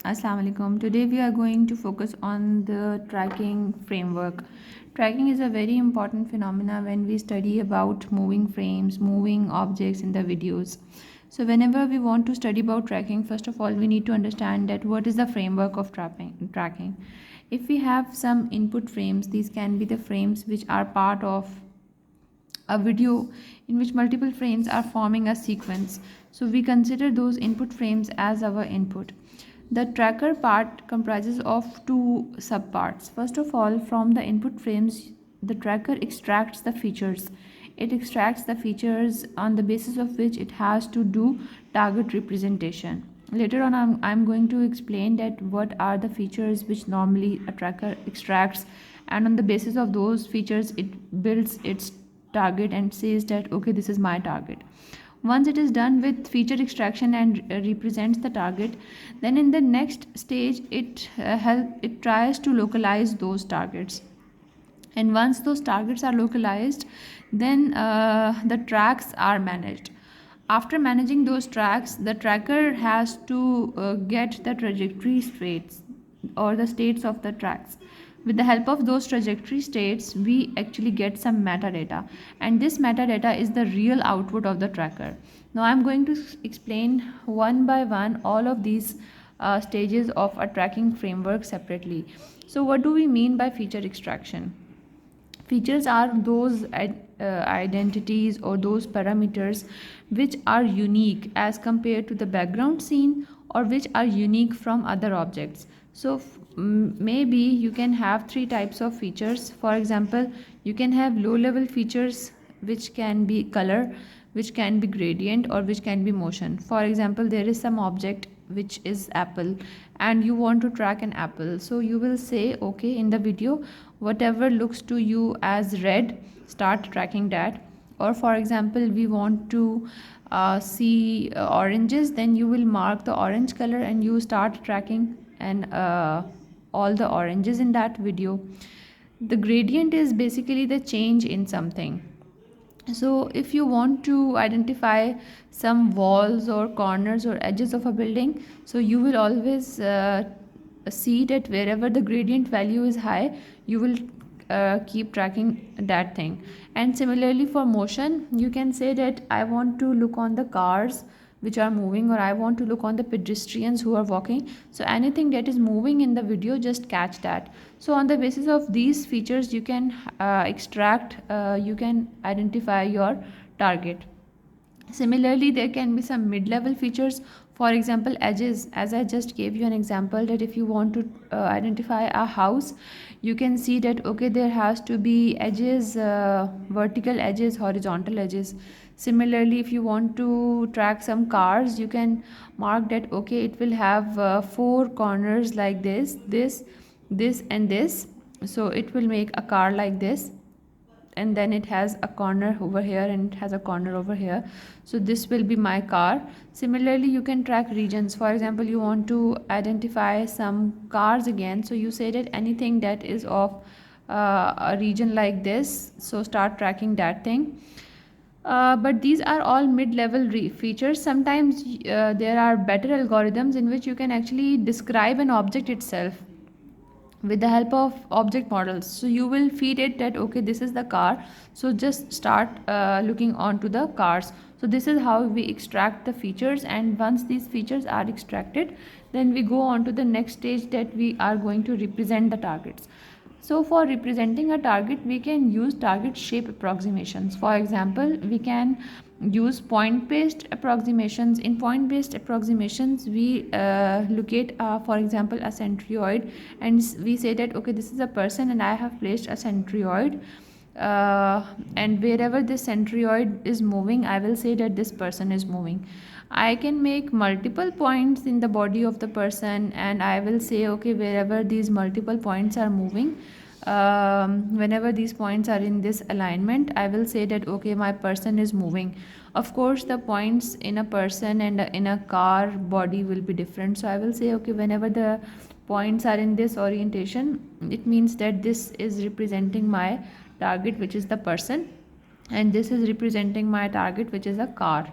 Assalamu alaikum. Today we are going to focus on the tracking framework. Tracking is a very important phenomena when we study about moving frames, moving objects in the videos. So whenever we want to study about tracking, first of all we need to understand that what is the framework of tracking. If we have some input frames, these can be the frames which are part of a video in which multiple frames are forming a sequence. So we consider those input frames as our input. The tracker part comprises of two subparts. First of all, from the input frames, the tracker extracts the features. It extracts the features on the basis of which it has to do target representation. Later on, I'm going to explain that what are the features which normally a tracker extracts, and on the basis of those features, it builds its target and says that okay, this is my target. Once it is done with feature extraction and represents the target, then in the next stage it tries to localize those targets. And once those targets are localized, then the tracks are managed. After managing those tracks, the tracker has to get the trajectory states or the states of the tracks. With the help of those trajectory states, we actually get some metadata, and this metadata is the real output of the tracker. Now I'm going to explain one by one all of these stages of a tracking framework separately. So what do we mean by feature extraction? Features are those identities or those parameters which are unique as compared to the background scene, or which are unique from other objects. So maybe you can have three types of features. For example, you can have low level features which can be color, which can be gradient, or which can be motion. For example, there is some object which is apple, and you want to track an apple, so you will say okay, in the video whatever looks to you as red, start tracking that. Or for example, we want to see oranges, then you will mark the orange color and you start tracking and all the oranges in that video. The gradient is basically the change in something. So if you want to identify some walls or corners or edges of a building, so you will always see that wherever the gradient value is high, you will keep tracking that thing. And similarly for motion, you can say that I want to look on the cars which are moving, or I want to look on the pedestrians who are walking. So anything that is moving in the video, just catch that. So on the basis of these features, you can you can identify your target. Similarly, there can be some mid-level features. For example, edges. As I just gave you an example, that if you want to identify a house, you can see that okay, there has to be edges, vertical edges, horizontal edges. Similarly, if you want to track some cars, you can mark that okay, it will have four corners like this and this. So it will make a car like this, and then it has a corner over here and it has a corner over here. So this will be my car. Similarly, you can track regions. For example, you want to identify some cars again, so you say that anything that is of a region like this, so start tracking that thing. But these are all mid-level features. Sometimes there are better algorithms in which you can actually describe an object itself with the help of object models. So you will feed it that okay, this is the car, so just start looking onto the cars. So this is how we extract the features, and once these features are extracted, then we go on to the next stage, that we are going to represent the targets. So for representing a target, we can use target shape approximations. For example, we can use point based approximations. In point based approximations, we locate for example a centroid, and we say that okay, this is a person and I have placed a centroid, and wherever this centroid is moving, I will say that this person is moving. I can make multiple points in the body of the person, and I will say okay, wherever these multiple points are moving, whenever these points are in this alignment, I will say that okay, my person is moving. Of course, the points in a person and in a car body will be different, so I will say okay, whenever the points are in this orientation, it means that this is representing my target, which is the person, and this is representing my target, which is a car.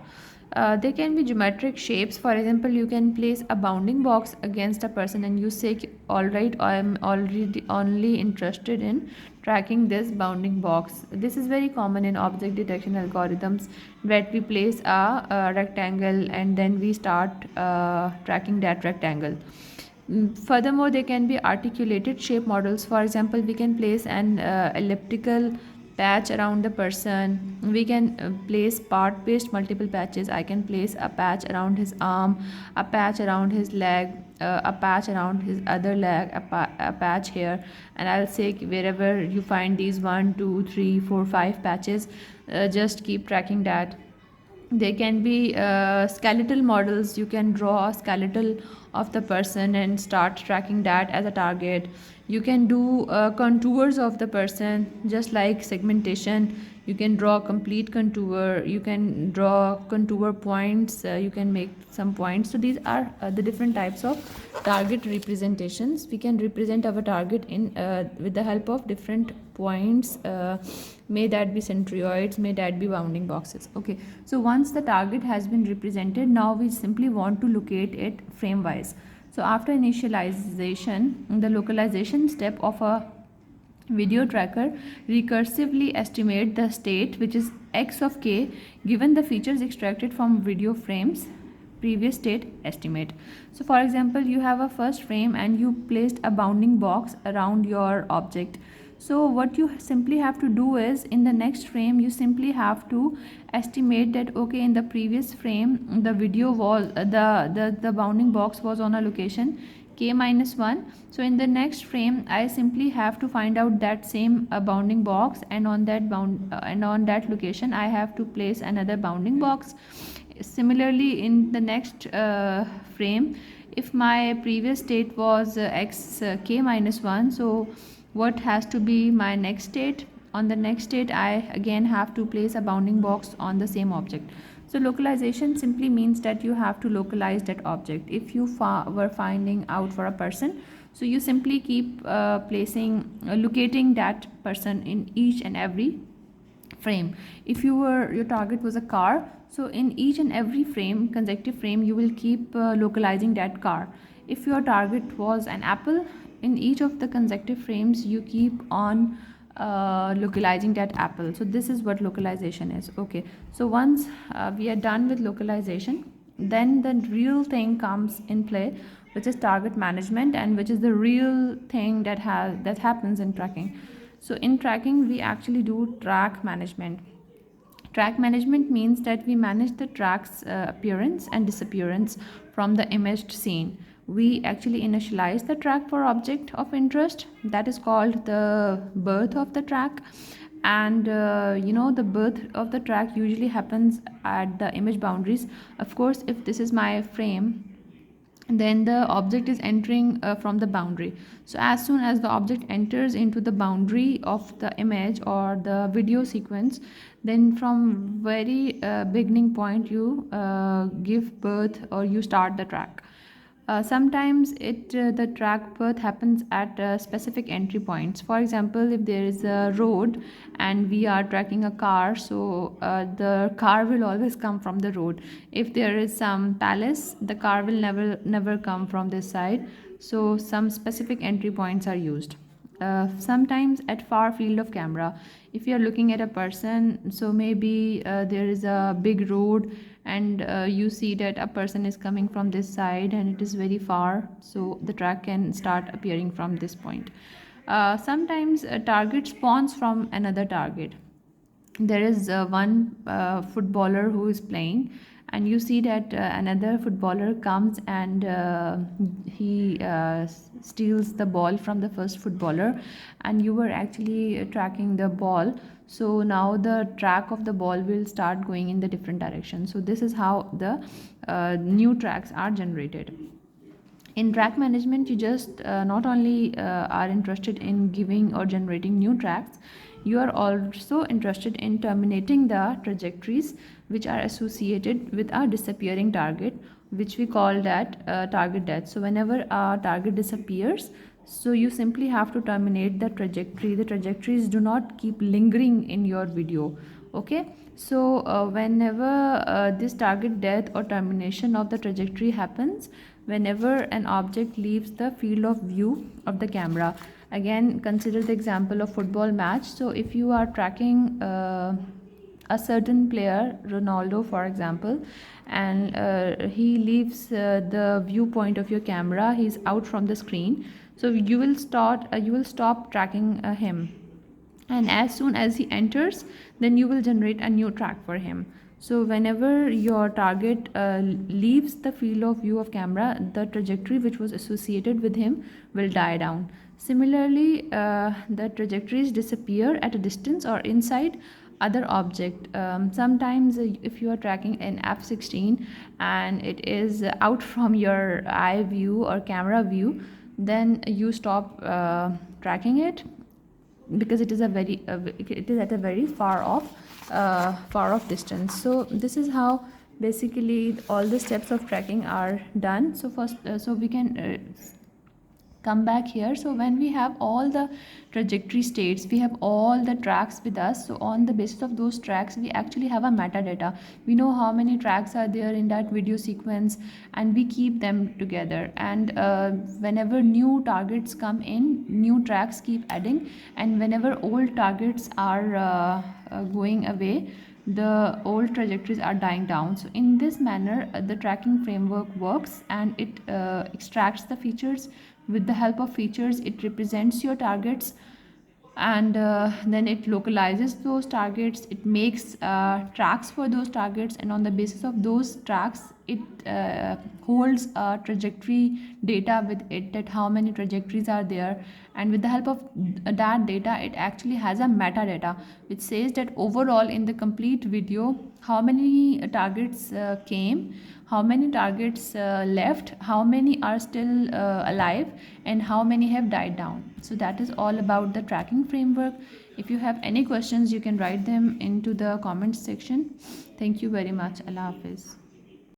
They can be geometric shapes. For example, you can place a bounding box against a person and you say, all right, I am already only interested in tracking this bounding box. This is very common in object detection algorithms, that we place a rectangle and then we start tracking that rectangle. Furthermore, they can be articulated shape models. For example, we can place an elliptical patch around the person. We can place part based multiple patches. I can place a patch around his arm, a patch around his leg, a patch around his other leg, a patch here, and I'll say wherever you find these 1 2 3 4 5 patches, just keep tracking that. There can be skeletal models. You can draw a skeletal of the person and start tracking that as a target. You can do contours of the person, just like segmentation. You can draw complete contour, you can draw contour points, you can make some points. So these are the different types of target representations. We can represent our target in with the help of different points, may that be centroids, may that be bounding boxes. Okay, so once the target has been represented, now we simply want to locate it frame wise. So after initialization, the localization step of a video tracker recursively estimate the state, which is x of k, given the features extracted from video frames previous state estimate. So for example, you have a first frame and you placed a bounding box around your object. So what you simply have to do is, in the next frame you simply have to estimate that, okay, in the previous frame the video was the bounding box was on a location k minus 1. So in the next frame I simply have to find out that same bounding box, and on that location I have to place another bounding box. Similarly, in the next frame, if my previous state was x k minus 1, so what has to be my next state? On the next state I again have to place a bounding box on the same object. So localization simply means that you have to localize that object. If you were finding out for a person, so you simply keep locating that person in each and every frame. If your target was a car, so in each and every frame, consecutive frame, you will keep localizing that car. If your target was an apple, in each of the consecutive frames you keep on localizing that apple. So this is what localization is. Okay, so once we are done with localization, then the real thing comes in play, which is target management, and which is the real thing that happens in tracking. So in tracking we actually do track management. Track management means that we manage the track's appearance and disappearance from the imaged scene. We actually initialize the track for object of interest, that is called the birth of the track. And the birth of the track usually happens at the image boundaries. Of course, if this is my frame, then the object is entering from the boundary. So as soon as the object enters into the boundary of the image or the video sequence, then from very beginning point you give birth or you start the track. Sometimes the track birth happens at specific entry points. For example, if there is a road and we are tracking a car, so the car will always come from the road. If there is some palace, the car will never come from this side. So some specific entry points are used. Sometimes at far field of camera, if you are looking at a person, so maybe there is a big road and you see that a person is coming from this side and it is very far, so the track can start appearing from this point. Sometimes a target spawns from another target. There is one footballer who is playing, and you see that another footballer comes and he steals the ball from the first footballer, and you were actually tracking the ball. So now the track of the ball will start going in the different direction. So this is how the new tracks are generated. In track management, you just not only are interested in giving or generating new tracks, you are also interested in terminating the trajectories which are associated with a disappearing target, which we call that target death. So whenever a target disappears, so you simply have to terminate the trajectory. The trajectories do not keep lingering in your video. Okay, so whenever this target death or termination of the trajectory happens, whenever an object leaves the field of view of the camera. Again, consider the example of football match. So if you are tracking a certain player, Ronaldo for example, and he leaves the viewpoint of your camera, he's out from the screen, so you will stop tracking him, and as soon as he enters, then you will generate a new track for him. So whenever your target leaves the field of view of camera, the trajectory which was associated with him will die down. Similarly, the trajectories disappear at a distance or inside other object. Sometimes if you are tracking an f16 and it is out from your eye view or camera view, then you stop tracking it, because it is it is at a very far off distance. So this is how basically all the steps of tracking are done. So first, so we can come back here. So when we have all the trajectory states, we have all the tracks with us. So on the basis of those tracks, we actually have a metadata. We know how many tracks are there in that video sequence, and we keep them together. And whenever new targets come in, new tracks keep adding, and whenever old targets are going away, the old trajectories are dying down. So in this manner, the tracking framework works, and it extracts the features. With the help of features, it represents your targets, and then it localizes those targets, it makes tracks for those targets, and on the basis of those tracks, it holds a trajectory data with it, that how many trajectories are there. And with the help of that data, it actually has a metadata which says that overall in the complete video, how many targets came, how many targets left, how many are still alive, and how many have died down. So that is all about the tracking framework. If you have any questions, you can write them into the comments section. Thank you very much. Allah Hafiz.